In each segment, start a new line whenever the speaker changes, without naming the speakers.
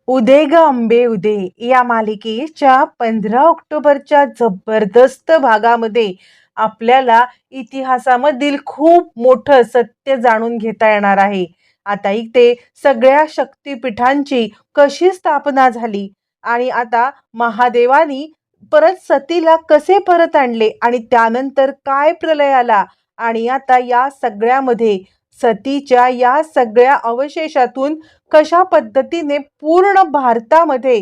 उदे ग अंबे उदे या मालिकेच्या 15 ऑक्टोबरच्या जबरदस्त भागामध्ये आपल्याला इतिहासामधील खूप मोठं सत्य जाणून घेता येणार आहे. आता इथे सगळ्या शक्तिपीठांची कशी स्थापना झाली आणि आता महादेवानी परत सतीला कसे परत आणले आणि त्यानंतर काय प्रलय आला आणि आता या सगळ्यामध्ये सतीच्या या सगळ्या अवशेषातून कशा पद्धतीने पूर्ण भारतामध्ये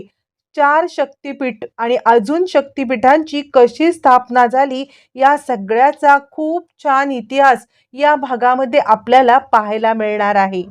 4 शक्तिपीठ आणि अजून शक्तिपीठांची कशी स्थापना झाली या सगळ्याचा खूप छान इतिहास या भागामध्ये आपल्याला पाहायला मिळणार आहे.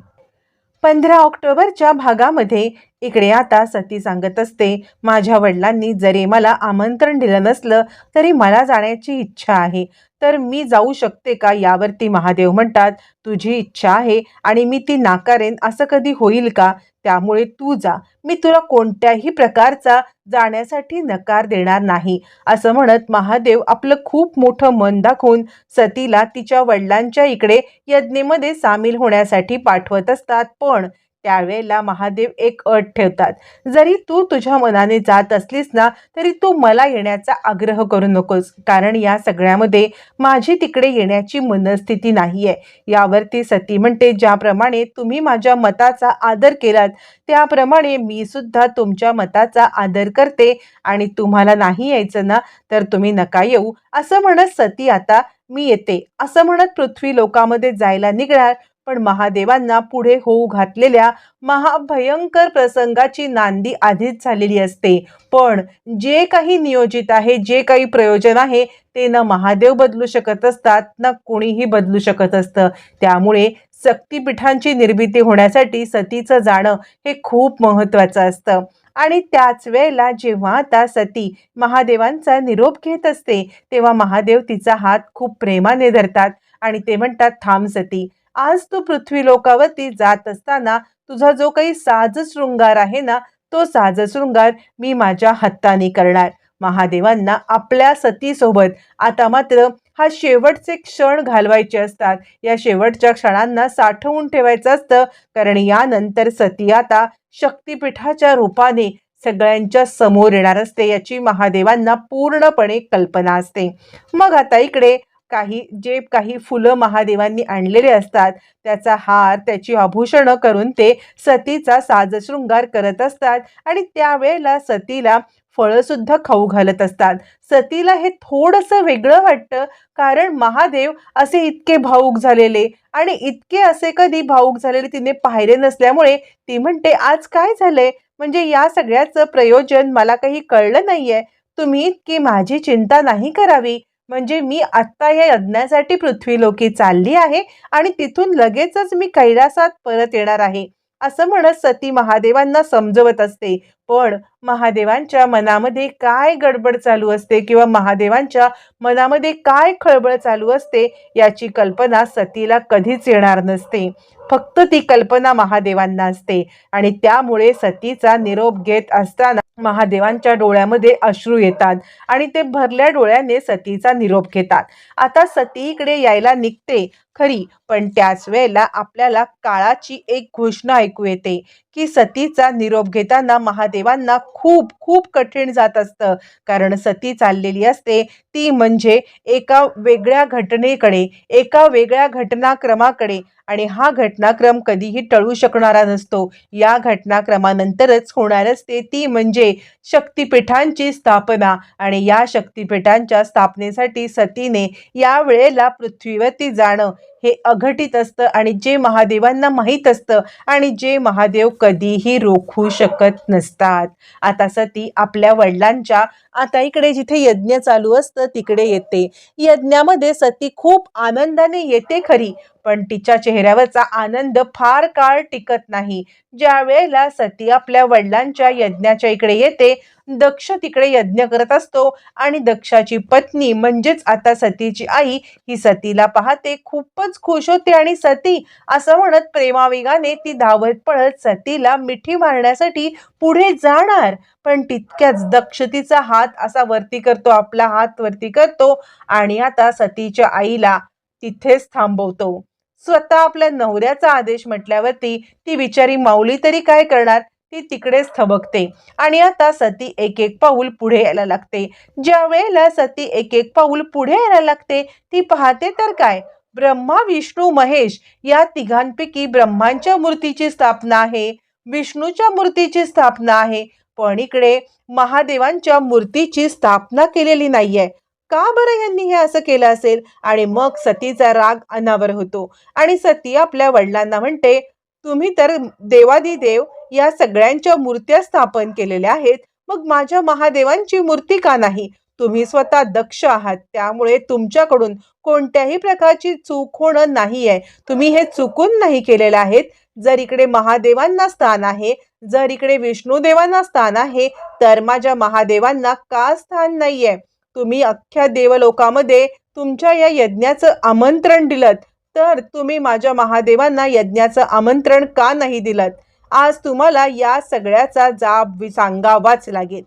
15 ऑक्टोबरच्या भागामध्ये इकडे आता सती सांगत असते, माझ्या वडिलांनी जरी मला आमंत्रण दिलं नसलं तरी मला जाण्याची इच्छा आहे, तर मी जाऊ शकते का? यावरती महादेव म्हणतात, तुझी इच्छा आहे आणि मी ती नाकारेन असं कधी होईल का? त्यामुळे तू जा, मी तुला कोणत्याही प्रकारचा जाण्यासाठी नकार देणार नाही. असं म्हणत महादेव आपलं खूप मोठं मन दाखवून सतीला तिच्या वडिलांच्या इकडे यज्ञेमध्ये सामील होण्यासाठी पाठवत असतात. पण त्यावेळेला महादेव एक अट ठेवतात, जरी तू तुझ्या मनाने जात असलीस ना तरी तू मला येण्याचा आग्रह करू नकोस, कारण या सगळ्यामध्ये माझी तिकडे येण्याची मनस्थिती नाहीये. यावरती सती म्हणते, ज्याप्रमाणे तुम्ही माझ्या मताचा आदर केलात त्याप्रमाणे मी सुद्धा तुमच्या मताचा आदर करते आणि तुम्हाला नाही यायचं ना तर तुम्ही नका येऊ. असं म्हणत सती आता मी येते असं म्हणत पृथ्वी लोकामध्ये जायला निघणार. पण महादेवांना पुढे होऊ घातलेल्या महाभयंकर प्रसंगाची नांदी आधीच झालेली असते. पण जे काही नियोजित आहे, जे काही प्रयोजन आहे ते न महादेव बदलू शकत असतात ना कोणीही बदलू शकत असतं. त्यामुळे शक्तिपीठांची निर्मिती होण्यासाठी सतीचं जाणं हे खूप महत्त्वाचं असतं. आणि त्याच वेळेला जेव्हा आता सती महादेवांचा निरोप घेत असते तेव्हा महादेव तिचा हात खूप प्रेमाने धरतात आणि ते म्हणतात, थांब सती, आज तू पृथ्वी लोकावरती जात असताना तुझा जो काही साज शृंगार आहे ना तो साज शृंगार मी माझ्या हाताने करणार. महादेवांना आपल्या सतीसोबत आता मात्र हा शेवटचे क्षण घालवायचे असतात. या शेवटच्या क्षणांना साठवून ठेवायचं असतं, कारण यानंतर सती आता शक्तिपीठाच्या रूपाने सगळ्यांच्या समोर येणार असते याची महादेवांना पूर्णपणे कल्पना असते. मग आता इकडे काही फुलं महादेवांनी आणलेले असतात त्याचा हार, त्याची आभूषणं करून ते सतीचा साजशृंगार करत असतात आणि त्यावेळेला सतीला फळं सुद्धा खाऊ घालत असतात. सतीला हे थोडंसं वेगळं वाटतं, कारण महादेव असे इतके भावूक झालेले आणि इतके असे कधी भावूक झालेले तिने पाहिले नसल्यामुळे ती म्हणते, आज काय झालंय? म्हणजे या सगळ्याचं प्रयोजन मला काही कळलं नाहीये. तुम्ही इतकी माझी चिंता नाही करावी, म्हणजे मी आत्ता या यज्ञासाठी पृथ्वीलोकी चालली आहे आणि तिथून लगेचच मी कैलासात परत येणार आहे. असं म्हणत सती महादेवांना समजवत असते. पण महादेवांच्या मनामध्ये काय गडबड चालू असते किंवा महादेवांच्या मनामध्ये काय खळबळ चालू असते याची कल्पना सतीला कधीच येणार नसते. फक्त ती कल्पना महादेवांना असते आणि त्यामुळे सतीचा निरोप घेत असताना महादेवांच्या डोळ्यामध्ये अश्रू येतात आणि ते भरल्या डोळ्याने सतीचा निरोप घेतात. आता सती इकडे यायला निघते खरी, पण त्याच वेळेला आपल्याला काळाची एक घोषणा ऐकू येते की सतीचा निरोप घेताना महादेवांना खूप खूप कठीण जात असतं, कारण सती चाललेली असते ती म्हणजे एका वेगळ्या घटनेकडे, एका वेगळ्या घटनाक्रमाकडे आणि हा घटनाक्रम कधीही टळू शकणारा नसतो. या घटनाक्रमानंतरच होणार असते ती म्हणजे शक्तिपीठांची स्थापना आणि या शक्तिपीठांच्या स्थापनेसाठी सतीने या वेळेला पृथ्वीवरती जाणं हे अघटित असतं आणि जे महादेवांना माहीत असतं आणि जे महादेव कधीही रोखू शकत नसतात. आता सती आपल्या वडिलांच्या आता इकडे जिथे यज्ञ चालू असतं तिकडे येते. यज्ञामध्ये सती खूप आनंदाने येते खरी, पण तिच्या चेहऱ्यावरचा आनंद फार काळ टिकत नाही. ज्या वेळेला सती आपल्या वडिलांच्या यज्ञाच्या इकडे येते, दक्ष तिकडे यज्ञ करत असतो आणि दक्षाची पत्नी म्हणजेच आता सतीची आई ही सतीला पाहते, खूपच खुश होते आणि सती असं म्हणत प्रेमावेगाने ती धावत पळत सतीला मिठी मारण्यासाठी पुढे जाणार. पण तितक्याच दक्ष तिचा हात असा वरती करतो, आपला हात वरती करतो आणि आता सतीच्या आईला तिथेच थांबवतो. स्वतः आपल्या नवऱ्याचा आदेश म्हटल्यावरती ती बिचारी माऊली तरी काय करणार? ती तिकडेच थबकते आणि आता सती एक एक पाऊल पुढे यायला लागते. ज्या वेळेला सती एक एक पाऊल पुढे यायला लागते ती पाहते तर काय, ब्रह्मा विष्णू महेश या तिघांपैकी ब्रह्मांच्या मूर्तीची स्थापना आहे, विष्णूच्या मूर्तीची स्थापना आहे, पण इकडे महादेवांच्या मूर्तीची स्थापना केलेली नाहीये. का बरं यांनी हे असं केलं असेल? आणि मग सतीचा राग अनावर होतो आणि सती आपल्या वडिलांना म्हणते, तुम्ही तर देवादिदेव या सगळ्यांच्या मूर्त्या स्थापन केलेल्या आहेत, मग माझ्या महादेवांची मूर्ती का नाही? तुम्ही स्वतः दक्ष आहात, त्यामुळे तुमच्याकडून कोणत्याही प्रकारची चूक होणं नाहीये. तुम्ही हे चुकून नाही केलेलं आहेत. जर इकडे महादेवांना स्थान आहे, जर इकडे विष्णुदेवांना स्थान आहे, तर माझ्या महादेवांना का स्थान नाहीये? तुम्ही अख्ख्या देवलोकामध्ये तुमच्या या यज्ञाचं आमंत्रण दिलं, तर तुम्ही माझ्या महादेवांना यज्ञाचं आमंत्रण का नाही दिलं? आज तुम्हाला या सगळ्याचा जाब सांगावाच लागेल.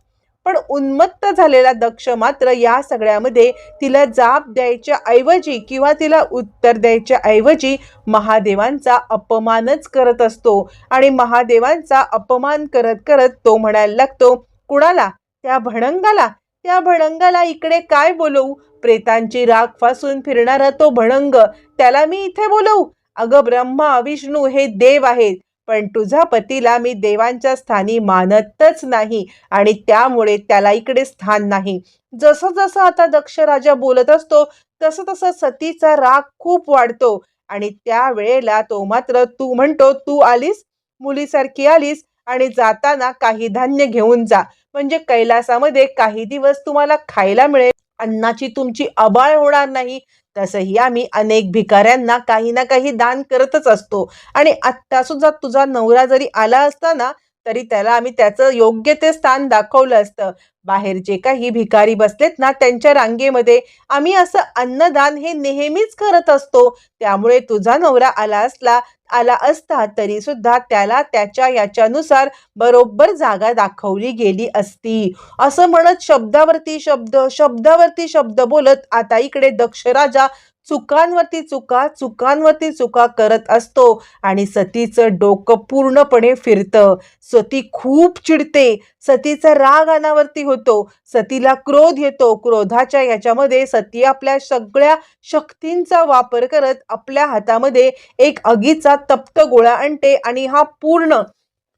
पण उन्मत्त झालेला दक्ष मात्र या सगळ्यामध्ये तिला जाब द्यायच्या ऐवजी किंवा तिला उत्तर द्यायच्या ऐवजी महादेवांचा अपमानच करत असतो आणि महादेवांचा अपमान करत करत तो म्हणायला लागतो, कुणाला? त्या भणंगाला? त्या भणंगाला इकडे काय बोलवू? प्रेतांची राख फासून फिरणारा तो भणंग, त्याला मी इथे बोलवू? अगं ब्रह्मा विष्णू हे देव आहेत, पण तुझ्या पतीला मी देवांच्या स्थानी मानतच नाही आणि त्यामुळे त्याला इकडे स्थान नाही. जसं जसं आता दक्ष राजा बोलत असतो तसं तसं सतीचा राग खूप वाढतो आणि त्या वेळेला तो मात्र तू म्हणतो, तू आलीस, मुलीसारखी आलीस आणि जाताना काही धान्य घेऊन जा, म्हणजे कैलासामध्ये काही दिवस तुम्हाला खायला मिळेल, अन्नाची तुमची अबाळ होणार नाही. तसंही आम्ही अनेक भिकाऱ्यांना काही ना काही दान करतच असतो आणि आत्ता सुद्धा तुझा नवरा जरी आला असता ना, तरी त्याला आम्ही त्याचं योग्य ते स्थान दाखवलं असतं. बाहेर जे काही भिकारी बसलेत ना त्यांच्या रांगेमध्ये आम्ही असं अन्नदान हे नेहमीच करत असतो. त्यामुळे तुझा नवरा आला असता तरी सुद्धा त्याला त्याच्या याच्यानुसार बरोबर जागा दाखवली गेली असती. असं म्हणत शब्दावरती शब्द शब्दावरती शब्द बोलत आता इकडे दक्ष राजा चुकांवरती चुका चुकांवरती चुका करत असतो आणि सतीचं डोकं पूर्णपणे फिरतं. सती खूप चिडते, सतीचा राग अनावर्ती होतो, सतीला क्रोध येतो. क्रोधाच्या याच्यामध्ये सती आपल्या सगळ्या शक्तींचा वापर करत आपल्या हातामध्ये एक आगीचा तप्त गोळा आणते आणि हा पूर्ण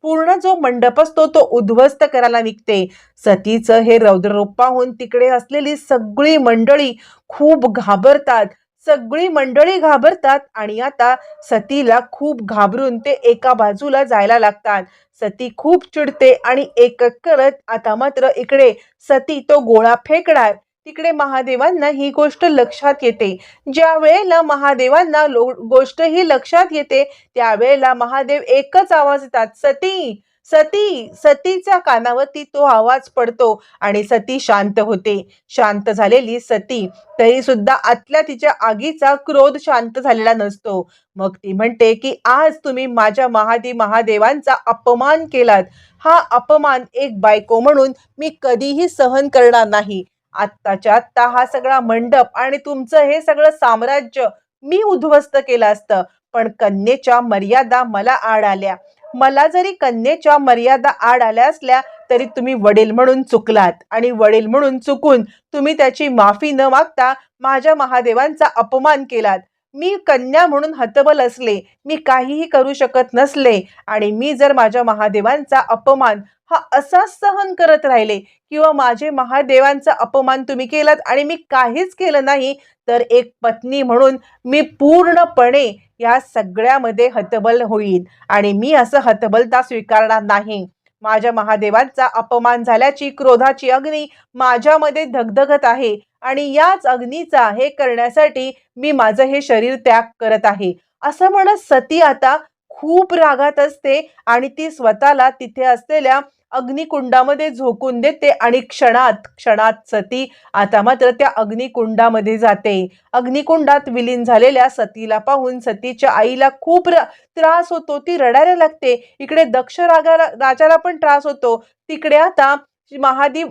पूर्ण जो मंडप असतो तो उद्ध्वस्त करायला निघते. सतीचं हे रौद्ररूप पाहून तिकडे असलेली सगळी मंडळी खूप घाबरतात. सगळी मंडळी घाबरतात आणि आता सतीला खूप घाबरून ते एका बाजूला जायला लागतात. सती खूप चिडते आणि एक एक करत आता मात्र इकडे सती तो गोळा फेकणार. तिकडे महादेवांना ही गोष्ट लक्षात येते. ज्या वेळेला महादेवांना गोष्ट ही लक्षात येते त्यावेळेला महादेव एकच आवाज देतात, सती सती. सतीच्या कानावरती तो आवाज पडतो आणि सती शांत होते. शांत झालेली सती तरी सुद्धा आतल्या तिच्या आगीचा क्रोध शांत झालेला नसतो. मग ती म्हणते की आज तुम्ही माझ्या महादेवांचा अपमान केलात. हा अपमान एक बायको म्हणून मी कधीही सहन करणार नाही. आत्ताच्या आत्ता हा सगळा मंडप आणि तुमचं हे सगळं साम्राज्य मी उद्ध्वस्त केलं असतं, पण कन्येच्या मर्यादा मला आड आल्या. मला जरी कन्येच्या मर्यादा आड आल्या असल्या तरी तुम्ही वडील म्हणून चुकलात आणि वडील म्हणून चुकून तुम्ही त्याची माफी न मागता माझ्या महादेवांचा अपमान केलात. मी कन्या म्हणून हतबल असले, मी काहीही करू शकत नसले आणि मी जर माझ्या महादेवांचा अपमान हा असाच सहन करत राहिले किंवा माझे महादेवांचा अपमान तुम्ही केलात आणि मी काहीच केलं नाही, तर एक पत्नी म्हणून मी पूर्णपणे या सगळ्यामध्ये हतबल होईल आणि मी असं हतबलता स्वीकारणार नाही. माझ्या महादेवांचा अपमान झाल्याची क्रोधाची अग्नी माझ्यामध्ये धगधगत आहे आणि याच अग्नीचा हे करण्यासाठी मी माझं हे शरीर त्याग करत आहे. असं म्हणत सती आता खूप रागात असते आणि ती स्वतःला तिथे असलेल्या अग्निकुंडामध्ये झोकून देते आणि क्षणात क्षणात सती आता मात्र त्या अग्निकुंडामध्ये जाते. अग्निकुंडात विलीन झालेल्या सतीला पाहून सतीच्या आईला खूप त्रास होतो, ती रडायला लागते. इकडे दक्ष राजाला पण त्रास होतो. तिकडे आता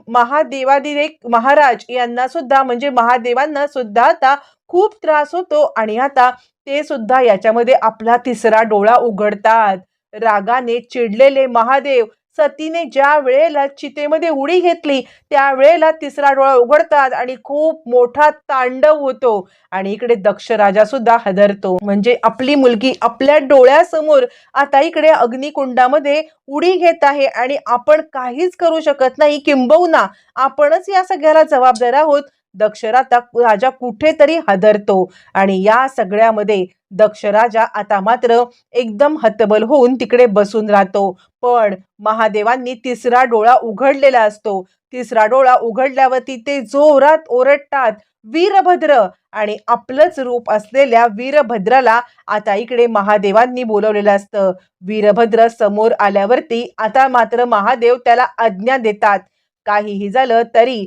महादेवादिदेव महाराज यांना सुद्धा म्हणजे महादेवांना सुद्धा आता खूप त्रास होतो आणि आता ते सुद्धा याच्यामध्ये आपला तिसरा डोळा उघडतात. रागाने चिडलेले महादेव सतीने ज्या वेळेला चितेमध्ये उडी घेतली त्यावेळेला तिसरा डोळा उघडतात आणि खूप मोठा तांडव होतो आणि इकडे दक्ष राजा सुद्धा हादरतो. म्हणजे आपली मुलगी आपल्या डोळ्यासमोर आता इकडे अग्निकुंडामध्ये उडी घेत आहे आणि आपण काहीच करू शकत नाही, किंबहुना आपणच या सगळ्याला जबाबदार आहोत. दक्ष राजा कुठेतरी हादरतो आणि या सगळ्यामध्ये दक्ष राजा आता मात्र एकदम हतबल होऊन तिकडे बसून राहतो. पण महादेवांनी तिसरा डोळा उघडलेला असतो. तिसरा डोळा उघडल्यावरती ते जोरात ओरडतात, वीरभद्र. आणि आपलंच रूप असलेल्या वीरभद्राला आता इकडे महादेवांनी बोलवलेलं असतं. वीरभद्र समोर आल्यावरती आता मात्र महादेव त्याला आज्ञा देतात. काहीही झालं तरी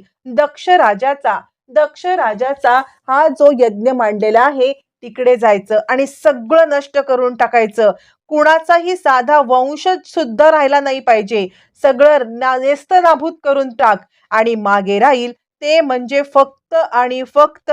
दक्ष राजाचा हा जो यज्ञ मांडलेला आहे तिकडे जायचं आणि सगळं नष्ट करून टाकायचं. कुणाचाही साधा वंशज सुद्धा राहिला नाही पाहिजे. सगळं नेस्तनाबूत करून टाक आणि मागे राहील ते म्हणजे फक्त आणि फक्त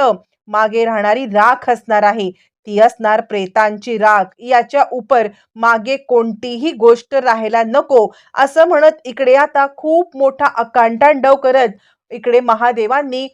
मागे राहणारी राख असणार आहे. ती असणार प्रेतांची राख. याच्या उपर मागे कोणतीही गोष्ट राहायला नको असं म्हणत इकडे आता खूप मोठा आकांतांडव करत इकडे महादेवांनी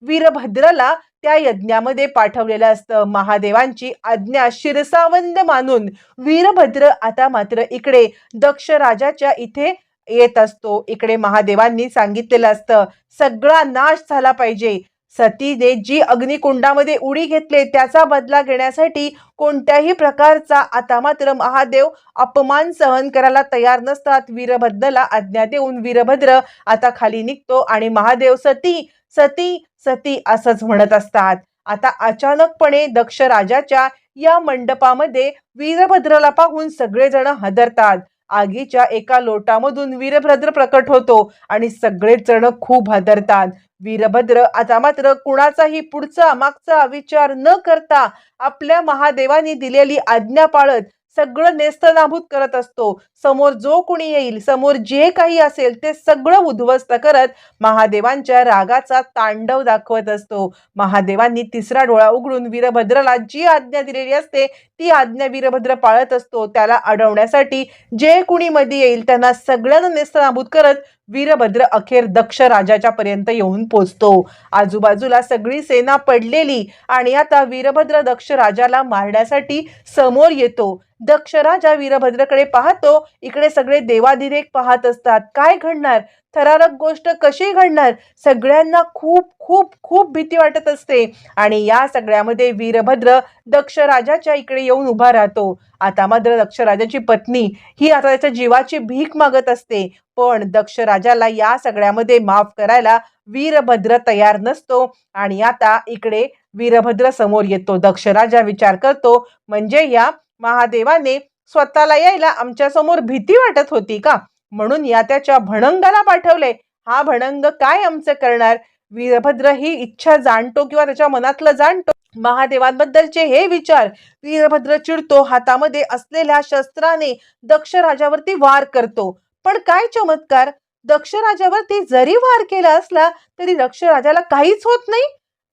वीरभद्राला त्या यज्ञामध्ये पाठवलेलं असतं. महादेवांची आज्ञा शिरसावंद मानून वीरभद्र आता मात्र इकडे दक्ष राजाच्या इथे येत असतो. इकडे महादेवांनी सांगितलेलं असतं सगळा नाश झाला पाहिजे. सतीने जी अग्निकुंडामध्ये उडी घेतली त्याचा बदला घेण्यासाठी कोणत्याही प्रकारचा आता मात्र महादेव अपमान सहन करायला तयार नसतात. वीरभद्राला आज्ञा देऊन वीरभद्र आता खाली निघतो आणि महादेव सती सती सती असंच म्हणत असतात. आता अचानकपणे दक्ष राजाच्या या मंडपामध्ये वीरभद्राला पाहून सगळेजण हादरतात. आगीच्या एका लोटामधून वीरभद्र प्रकट होतो आणि सगळेच जण खूप हादरतात. वीरभद्र आता मात्र कुणाचाही पुढचा मागचा विचार न करता आपल्या महादेवानी दिलेली आज्ञा पाळत सगळं नेस्तनाबूत करत असतो. समोर जो कोणी येईल, समोर जे काही असेल ते सगळं उद्ध्वस्त करत महादेवांच्या रागाचा तांडव दाखवत असतो. महादेवांनी तिसरा डोळा उघडून वीरभद्राला जी आज्ञा दिलेली असते ती आज्ञा वीरभद्र पाळत असतो. त्याला अडवण्यासाठी जे कुणी मध्ये येईल त्यांना सगळ्यांना नेस्तनाबूत करत वीरभद्र अखेर दक्ष राजाच्या पर्यंत येऊन पोचतो. आजूबाजूला सगळी सेना पडलेली आणि आता वीरभद्र दक्ष राजाला मारण्यासाठी समोर येतो. दक्ष राजा वीरभद्रकडे पाहतो. इकडे सगळे देवाधिदेव पाहत असतात. काय घडणार, थरारक गोष्ट कशी घडणार, सगळ्यांना खूप खूप खूप भीती वाटत असते. आणि या सगळ्यामध्ये वीरभद्र दक्ष राजाच्या इकडे येऊन उभा राहतो. आता मात्र दक्ष राजाची पत्नी ही आता त्याच्या जीवाची भीक मागत असते. पण दक्ष राजाला या सगळ्यामध्ये माफ करायला वीरभद्र तयार नसतो आणि आता इकडे वीरभद्र समोर येतो. दक्ष राजा विचार करतो म्हणजे या महादेवाने स्वतःला यायला आमच्या समोर भीती वाटत होती का, म्हणून या त्याच्या भणंगाला पाठवले. हा भणंग काय आमचं करणार. वीरभद्र ही इच्छा जाणतो किंवा त्याच्या मनातलं जाणतो. महादेवांबद्दलचे हे विचार वीरभद्र चिडतो. हातामध्ये असलेल्या शस्त्राने दक्ष राजावरती वार करतो. पण काय चमत्कार, दक्ष राजावरती जरी वार केला असला तरी दक्ष राजाला काहीच होत नाही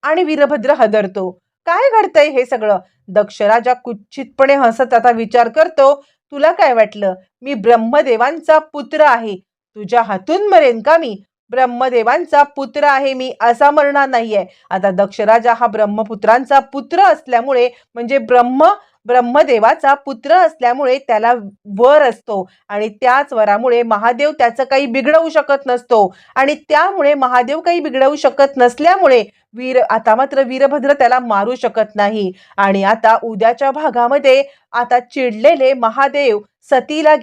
आणि वीरभद्र हादरतो. काय घडतंय हे सगळं. दक्ष राजा कुचितपणे हसत आता विचार करतो, तुला काय वाटलं मी ब्रह्मदेवांचा पुत्र आहे, तुझ्या हातून मरेन का मी. ब्रह्मदेवांचा पुत्र आहे मी, असा मरणार नाहीये. आता दक्ष राजा हा ब्रह्मपुत्रांचा पुत्र असल्यामुळे म्हणजे ब्रह्मदेवाचा पुत्र असल्यामुळे त्याला वर असतो आणि त्याच वरामुळे महादेव त्याचं काही बिघडवू शकत नसतो आणि त्यामुळे महादेव काही बिघडवू शकत नसल्यामुळे आता मात्र वीरभद्र त्याला मारू शकत नाही. आणि आता उद्याच्या भागामध्ये आता चिडलेले महादेव सतीला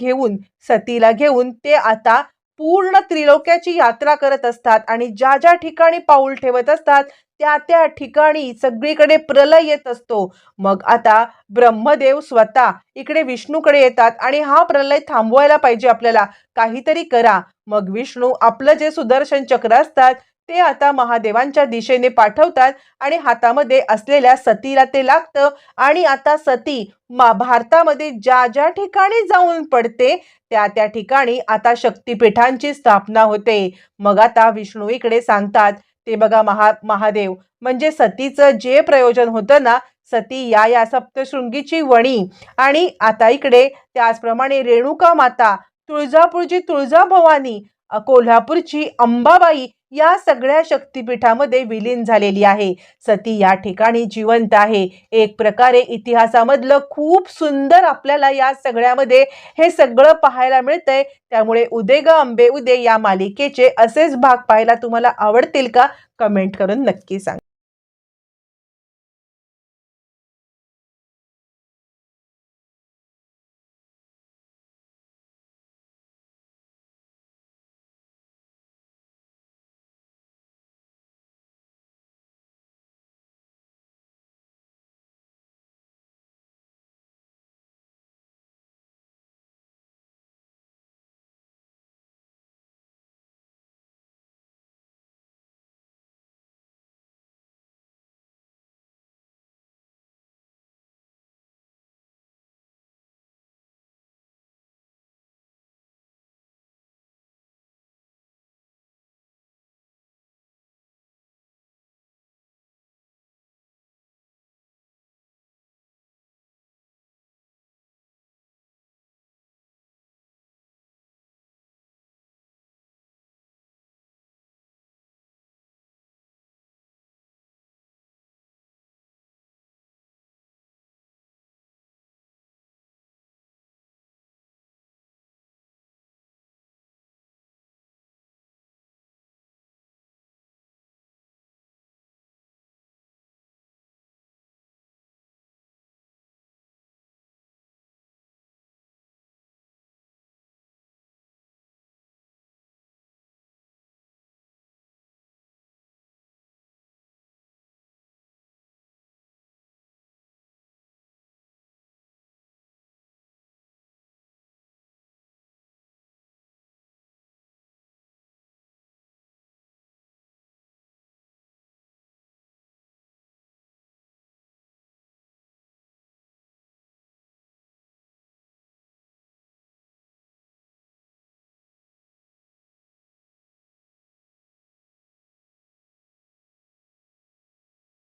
घेऊन ते आता पूर्ण त्रिलोक्याची यात्रा करत असतात आणि ज्या ज्या ठिकाणी पाऊल ठेवत असतात त्या त्या ठिकाणी सगळीकडे प्रलय येत असतो. मग आता ब्रह्मदेव स्वतः इकडे विष्णूकडे येतात आणि हा प्रलय थांबवायला पाहिजे, आपल्याला काहीतरी करा. मग विष्णू आपलं जे सुदर्शन चक्र असतात ते आता महादेवांच्या दिशेने पाठवतात आणि हातामध्ये असलेल्या सतीला ते लागतं आणि आता सती भारतामध्ये ज्या ज्या ठिकाणी जाऊन पडते त्या त्या ठिकाणी आता शक्तिपीठांची स्थापना होते. मग आता विष्णू इकडे सांगतात ते बघा महादेव म्हणजे सतीचं जे प्रयोजन होतं ना, सती या सप्तशृंगीची वणी आणि आता इकडे त्याचप्रमाणे रेणुका माता तुळजापूरची तुळजाभवानी, कोल्हापूरची अंबाबाई या सगळ्या शक्तिपीठामध्ये विलीन झालेली आहे. सती या ठिकाणी जिवंत आहे. एक प्रकारे इतिहासामधलं खूप सुंदर आपल्याला या सगळ्यामध्ये हे सगळं पाहायला मिळतंय. त्यामुळे उदे ग अंबे उदे या मालिकेचे असेच भाग पाहायला तुम्हाला आवडतील का? कमेंट करून नक्की सांगा.